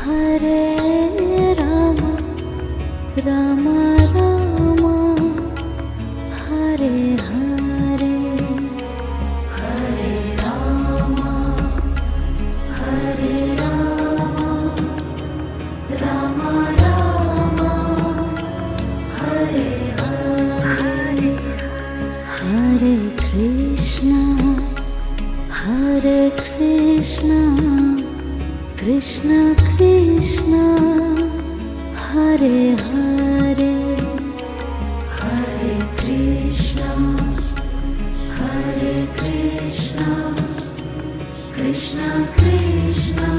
Hare Rama, Rama Rama, Hare Hare, Hare Rama, Hare Rama, Rama Rama, Hare Hare, Hare Krishna, Hare Krishna, Krishna Krishna, Hare Hare, Hare Krishna, Hare Krishna, Krishna Krishna,